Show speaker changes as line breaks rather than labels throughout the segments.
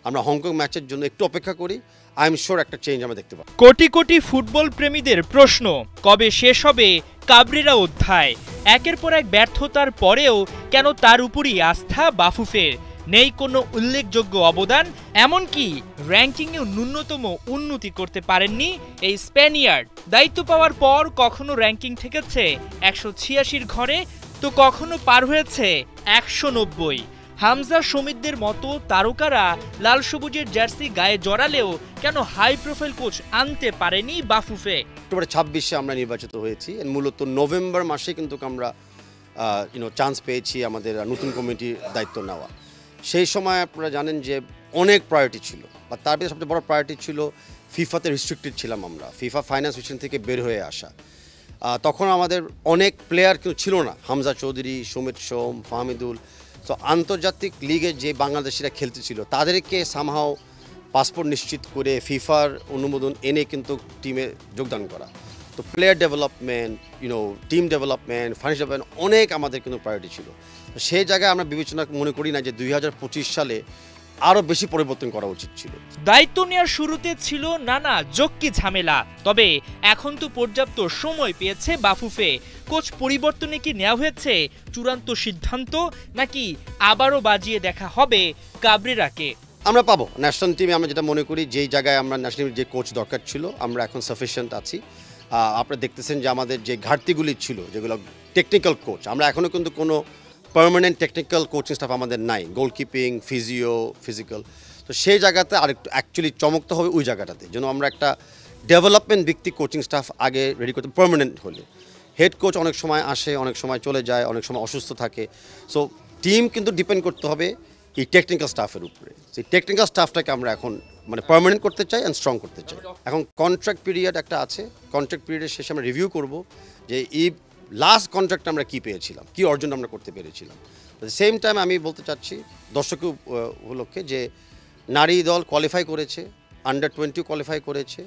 আমরা হংকং ম্যাচের জন্য একটু অপেক্ষা করি। আই এম শিওর একটা চেঞ্জ আমরা দেখতে পাবো।
কোটি কোটি ফুটবল প্রেমীদের প্রশ্ন, কবে শেষ হবে কাবরেরা অধ্যায়? একের পর এক ব্যর্থতার পরেও কেন তার উপরই আস্থা বাফুফের? নেই কোনো উল্লেখযোগ্য অবদান, এমনকি র্যাঙ্কিংয়েও ন্যূনতম উন্নতি করতে পারেননি এই স্প্যানিয়ার্ড। দায়িত্ব পাওয়ার পর কখনো র্যাঙ্কিং ঠেকেছে 186 ঘরে, তো কখনো পার হয়েছে 190। হামজা সমিতদের মতো তারকারা লাল সবুজের জার্সি গায়ে জড়ালেও কেন হাই প্রোফাইল কোচ আনতে পারেনি বাফুফে?
অক্টোবর 26-এ আমরা নির্বাচিত হয়েছি। মূলত নভেম্বর মাসে কিন্তু আমরা চান্স পেয়েছি আমাদের নতুন কমিটির দায়িত্ব নেওয়া। সেই সময় আপনারা জানেন যে অনেক প্রায়োরিটি ছিল, বা তার ভিতরে সবচেয়ে বড় প্রায়োরিটি ছিল ফিফাতে রিস্ট্রিক্টেড ছিলাম আমরা, ফিফা ফাইন্যান্স মিশন থেকে বের হয়ে আসা। তখন আমাদের অনেক প্লেয়ার কেউ ছিল না, হামজা চৌধুরী, সুমিত সোম, ফাহমিদুল। তো আন্তর্জাতিক লিগে যে বাংলাদেশিরা খেলতে ছিল তাদেরকে সামহাও পাসপোর্ট নিশ্চিত করে ফিফার অনুমোদন এনে কিন্তু টিমে যোগদান করা। তো player development, team development, finance development অনেক আমাদের কিন্তু প্রায়োরিটি ছিল। তো সেই জায়গায় আমরা বিবেচনা মনে করি না যে 2025 সালে আরও বেশি পরিবর্তন করা উচিত ছিল।
দায়িত্ব নেওয়ার শুরুতে ছিল নানা জক্কি ঝামেলা, তবে এখন তো পর্যাপ্ত সময় পেয়েছে বাফুফে। কোচ পরিবর্তনে কি নেওয়া হয়েছে চূড়ান্ত সিদ্ধান্ত, নাকি আবারও বাজিয়ে দেখা হবে কাবরেরাকে?
আমরা পাবো ন্যাশনাল টিমে। আমরা যেটা মনে করি যেই জায়গায় আমরা ন্যাশনাল যে কোচ দরকার ছিল আমরা এখন সাফিসিয়েন্ট আছি। আপনারা দেখতেছেন যে আমাদের যে ঘাটতিগুলি ছিল, যেগুলো টেকনিক্যাল কোচ, আমরা এখনও কিন্তু কোনো পার্মানেন্ট টেকনিক্যাল কোচিং স্টাফ আমাদের নাই, গোলকিপিং, ফিজিক্যাল। তো সেই জায়গাতে আরেকটু অ্যাকচুয়ালি চমকতে হবে ওই জায়গাটাতে, যেন আমরা একটা ডেভেলপমেন্ট ভিত্তিক কোচিং স্টাফ আগে রেডি করতে। পার্মানেন্ট হলে হেড কোচ অনেক সময় আসে, অনেক সময় চলে যায়, অনেক সময় অসুস্থ থাকে। সো টিম কিন্তু ডিপেন্ড করতে হবে এই টেকনিক্যাল স্টাফের উপরে। সেই টেকনিক্যাল স্টাফটাকে আমরা এখন পার্মানেন্ট করতে চাই অ্যান্ড স্ট্রং করতে চাই। এখন কন্ট্রাক্ট পিরিয়ড একটা আছে, কন্ট্রাক্ট পিরিয়ডের শেষে আমরা রিভিউ করব যে এই লাস্ট কন্ট্রাক্টে আমরা কী পেয়েছিলাম, কী অর্জন আমরা করতে পেরেছিলাম। সেম টাইম আমি বলতে চাচ্ছি দর্শক উপলক্ষে যে নারী দল কোয়ালিফাই করেছে, আন্ডার 20 কোয়ালিফাই করেছে,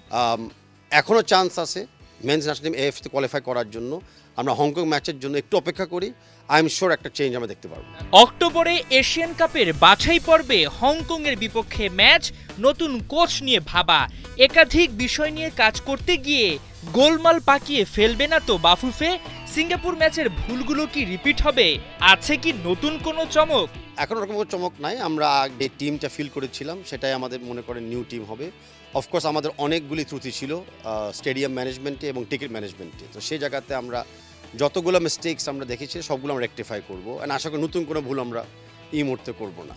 এখনও চান্স আছে মেন্স ন্যাশনাল টিম এএফসিতে কোয়ালিফাই করার জন্য। আমরা হংকং ম্যাচের জন্য একটু অপেক্ষা করি। আই এম শিওর একটা চেঞ্জ আমরা দেখতে পারবো।
অক্টোবরে এশিয়ান কাপের বাছাই পর্বে হংকংয়ের বিপক্ষে ম্যাচ, নতুন কোচ নিয়ে ভাবা, একাধিক বিষয় নিয়ে কাজ করতে গিয়ে গোলমাল পাকিয়ে ফেলবে না তো বাফুফে? সিঙ্গাপুর ম্যাচের ভুলগুলো কি রিপিট হবে? আছে কি নতুন কোনো চমক?
এখন ওরকম কোনো চমক নাই। আমরা যে টিমটা ফিল করেছিলাম সেটাই আমাদের মনে করেন নিউ টিম হবে। অফকোর্স আমাদের অনেকগুলি ত্রুটি ছিল স্টেডিয়াম ম্যানেজমেন্টে এবং টিকিট ম্যানেজমেন্টে। তো সেই জায়গাতে আমরা যতগুলো মিস্টেকস আমরা দেখেছি সবগুলো আমরা রেকটিফাই করবো, অ্যান্ড আশা করি নতুন কোনো ভুল আমরা এই মুহূর্তে করবো না।